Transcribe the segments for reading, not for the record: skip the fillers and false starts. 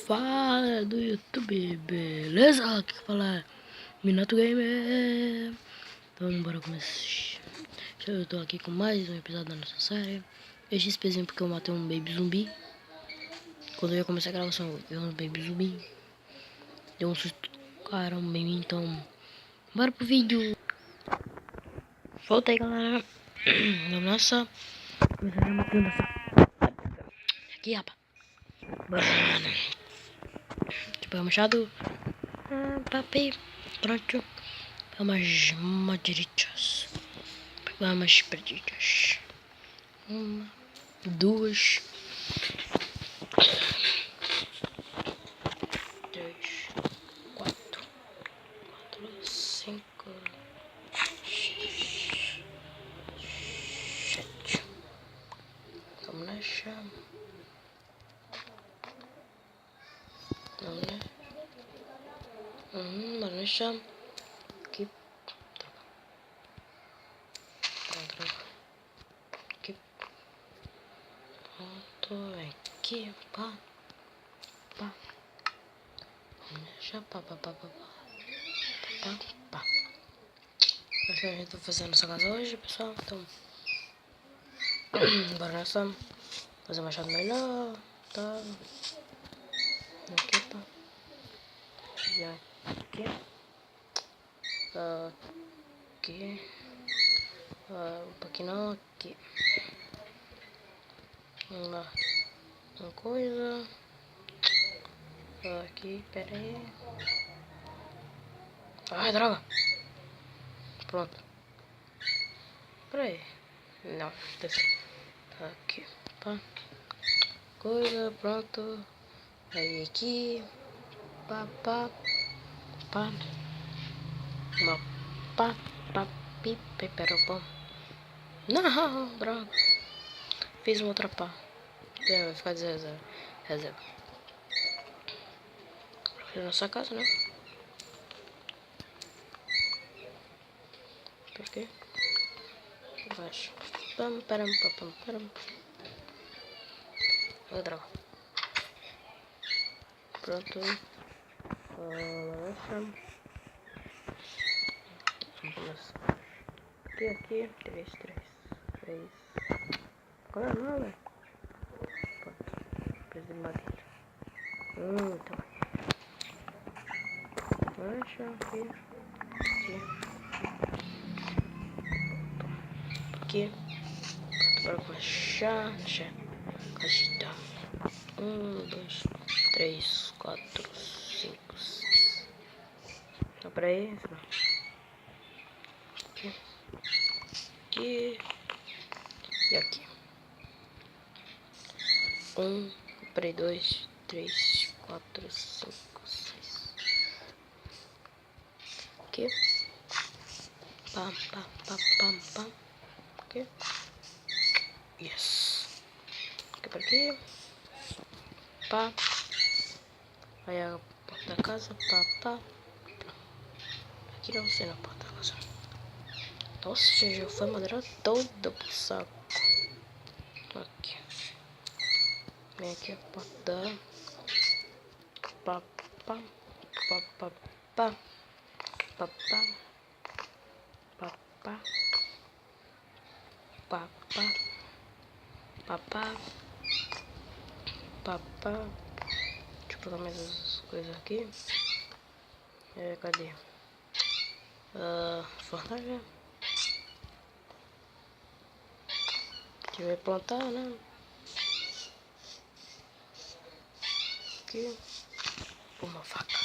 Fala do YouTube, beleza? Aqui que fala Minato Gamer. Então bora começar. Eu tô aqui com mais um episódio da nossa série. Eu XPzinho porque eu matei um baby zumbi. Quando eu ia começar a gravação, eu vi um baby zumbi. Deu um susto, caramba, em mim, então bora pro vídeo. Volta aí, galera. Nossa, começar matando essa. Aqui, rapaz. Bora, mano. Tipo, é o machado. Papi, pronto. Vamos madritas. Vamos perdidas. 1, 2, 3, 4, 5, 6, 7. Vamos nessa. Vamos nessa. Vamos nessa. Aqui. Droga. Aqui. Pronto. Aqui. Pá. Pá. Vamos nessa. Pá, pá, pá, pá, pá. Pá, pá. Acho que a gente vai fazendo essa casa hoje, pessoal. Então. Bora nessa. Fazer um machado melhor. Tá. Aqui, pá. E aqui. Aqui. Um pouquinho não, aqui. Uma coisa. Aqui, pera aí. Ai, droga. Pronto. Pera aí. Não, desce. Aqui, pá. Coisa, pronto. Aí aqui. Pá, pá. Pá. Uma pá, pá, pi, peperopão. Não, droga. Fiz uma outra pá. Vai ficar de reserva. Reserva. Fiz nossa casa, né? Por quê? Baixo. Pam, param, pam, param. Oh, droga. Pronto. Aqui, 3. Qual é o nome? Pronto. Preciso de madeira. Então. Lancha aqui. Aqui. Agora com a chave. Cachita. 1, 2, 3, 4, 5, 6. Dá pra ir? Aqui. Aqui. E aqui. 1, 2, 3, 4, 5, 6. Aqui. Pam, pam, pam, pam, pam. Aqui. Yes. Aqui por aqui. Pá. Aí a porta da casa. Pá, pá. Aqui não sei na porta da casa. Nossa, já foi a madeira toda pro saco. Aqui. Vem aqui a porta da... Pá, pá. Pá, pá, pá. Pá, pá. Pá, pá. Pá, pá. Pá, pá. Pá, pá. Deixa eu pegar mais as coisas aqui. Cadê? Fornalha. Que vai plantar, né? Aqui. Uma faca.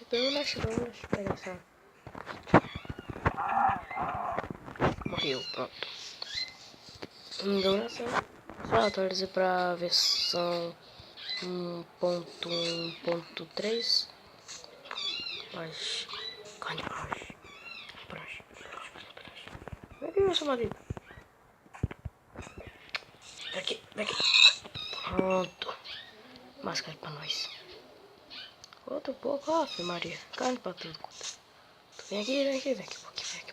Deixa eu pegar essa. Morreu, pronto. Então, só atualizei pra versão 1.1.3. Mas, carne prancha. Vem aqui, meu marido. Vem aqui. Pronto. Máscara pra nós. Outro pouco, ó, Maria. Carne pra tudo. Vem aqui, vem aqui um pouquinho.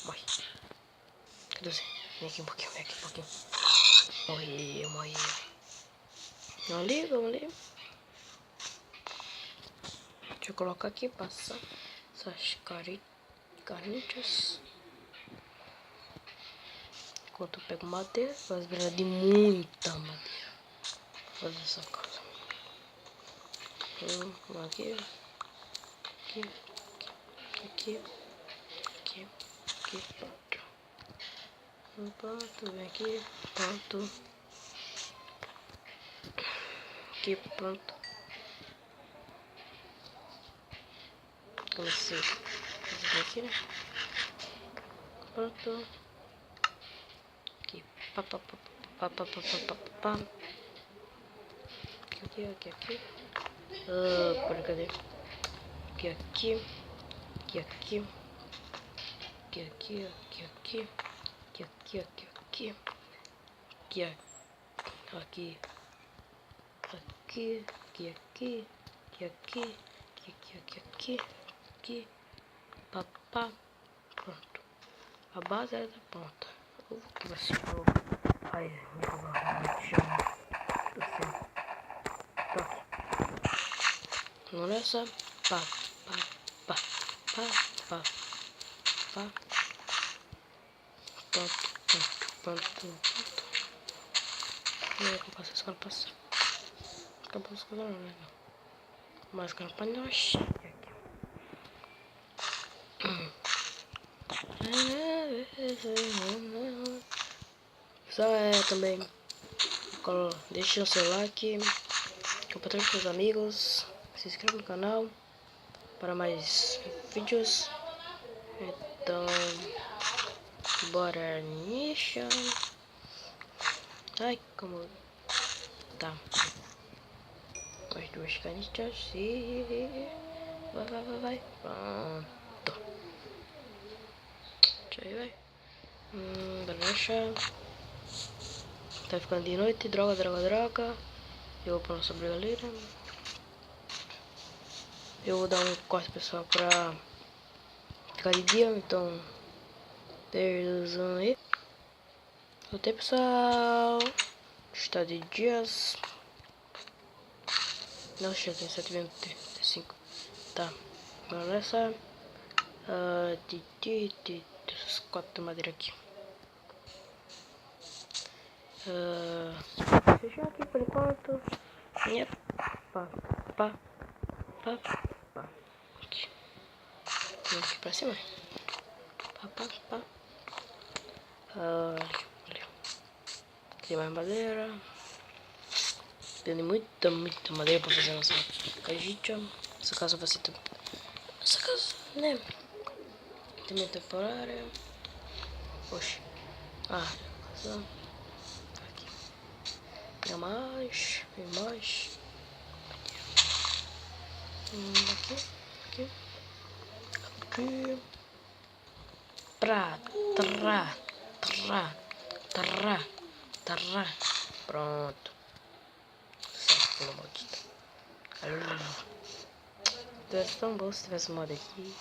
Morre. Cadê você? Vem aqui um pouquinho. Vamos ali, vamos ali. Deixa eu colocar aqui, passar essas carinhas. Enquanto eu pego madeira, vai virar de muita madeira. Fazer essa casa. Aqui, aqui, pronto. Pronto, vem aqui, pronto. Aqui, pronto. Comecei a fazer aqui, né? Pronto. Aqui, pá. Aqui. Cadê? Aqui. Pá. Pronto. A base é pronta. O que vai ser o... Ai, meu chão. Não é só pá. Pronto. E aí, como essa escola passa? Acabou a escola não, né? Mas para nós. Só também deixa o seu like, compartilhe com os amigos, se inscreva no canal para mais vídeos. Então, bora nisso. Ai, como tá. Mais duas canitas e vai. Pronto. Deixa aí, vai. Bora. Tá ficando de noite, droga. Eu vou pra nossa brigadeira. Eu vou dar um corte, pessoal, pra ficar de dia, então 3, 2, 1 aí. Voltei, pessoal. Está de dias. Nossa, já tem 7h25. Tá. Agora nessa. Essas 4 de madeira aqui. Fechar aqui por enquanto. Pá. Aqui. Vamos aqui pra cima. Pá. Tem mais madeira. Tem muita madeira pra fazer nossa cajita. Essa casa vai ser tudo. Essa casa, né? Também temporária. Poxa. Casa. Aqui. Tem mais. Aqui. Pronto. Essa maldita. Tivesse tão bom se tivesse moda aqui.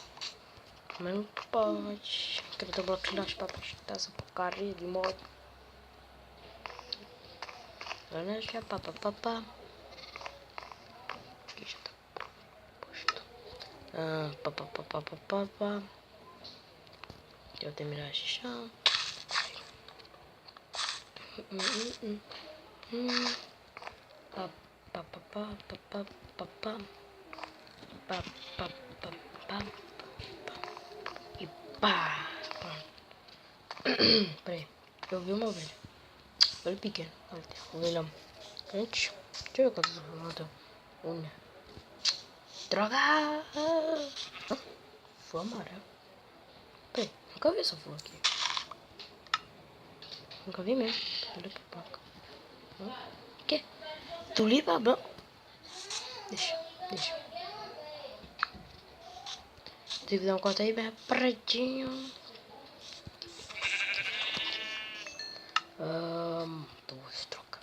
Mas não pode. Quero ter um bloquinho das papas. Tá essa porcaria de moda. Laranja, pá. Aqui já tá posto. Pá. Deixa eu terminar esse chão. E pá. Peraí, eu vi uma ovelha. Olha pequeno. Olha, ovelha. Gente, deixa eu ver quantas ovelhas. Uma. Droga! Flor amarela. Peraí, nunca vi essa flor aqui. Nunca vi mesmo. Tulipa branca. O quê? Tulipa branca? Deixa. Tem que dar um corte aí bem pretinho. Duas trocas.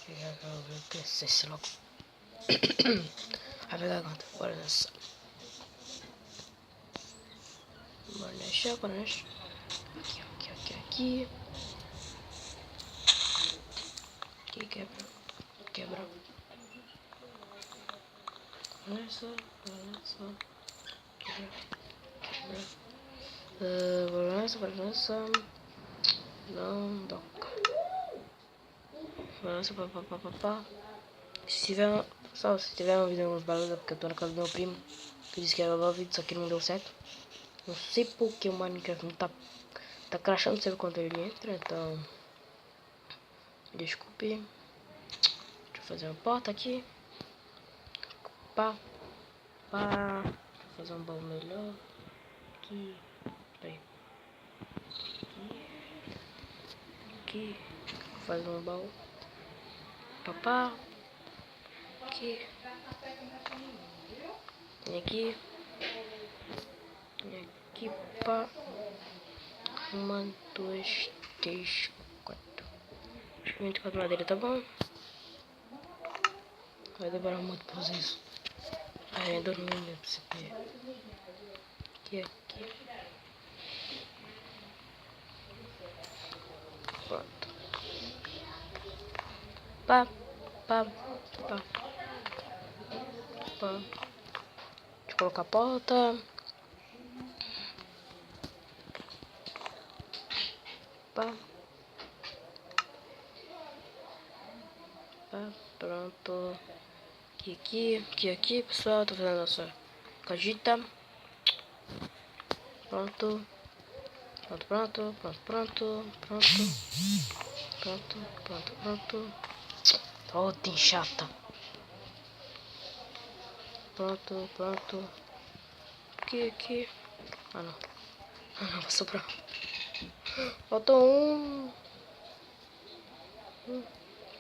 Eu vou crescer logo. Vai pegar quanto? Bora nessa. Bora nessa. Aqui. Aqui quebra. Balança. Balança. Não toca. Balança, pá. Se tiver um vídeo nos balança, porque eu tô na casa do meu primo, que disse que ia gravar o vídeo, só que não deu certo. Não sei porque o Minecraft não tá crashando sempre quando ele entra, então desculpe. Deixa eu fazer uma porta aqui. Pá. Deixa eu fazer um baú melhor. Aqui. Peraí. Aqui. Vou fazer um baú. Papá. Aqui. Vem aqui. Vem aqui, pá. 1, 2, 3, 4. Acho que 24 madeira tá bom. Vai demorar muito pra fazer isso. Aí é dormindo pra você ver. Aqui. Pronto. Pá. Deixa eu colocar a porta. Pá. Pronto. Aqui, pessoal. Tô fazendo a nossa cajita. Pronto. Oh, tem chata. Pronto. Aqui. Ah, não. Vai sobrar. Falta um.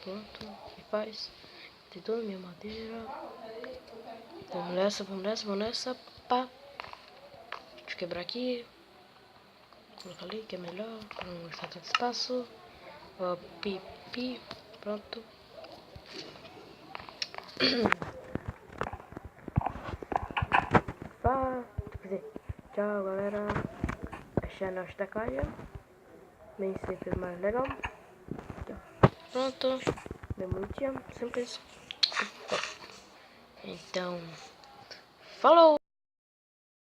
Pronto. E faz. Tem toda a minha madeira. Vamos nessa. Pá. Deixa eu quebrar aqui. Colocar ali que é melhor. Para não gastar tanto espaço. Pipi. Pronto. Tchau, galera. Essa é a nossa casa. Bem simples, mas legal. Pronto. Bem bonitinho. Simples. Então, falou!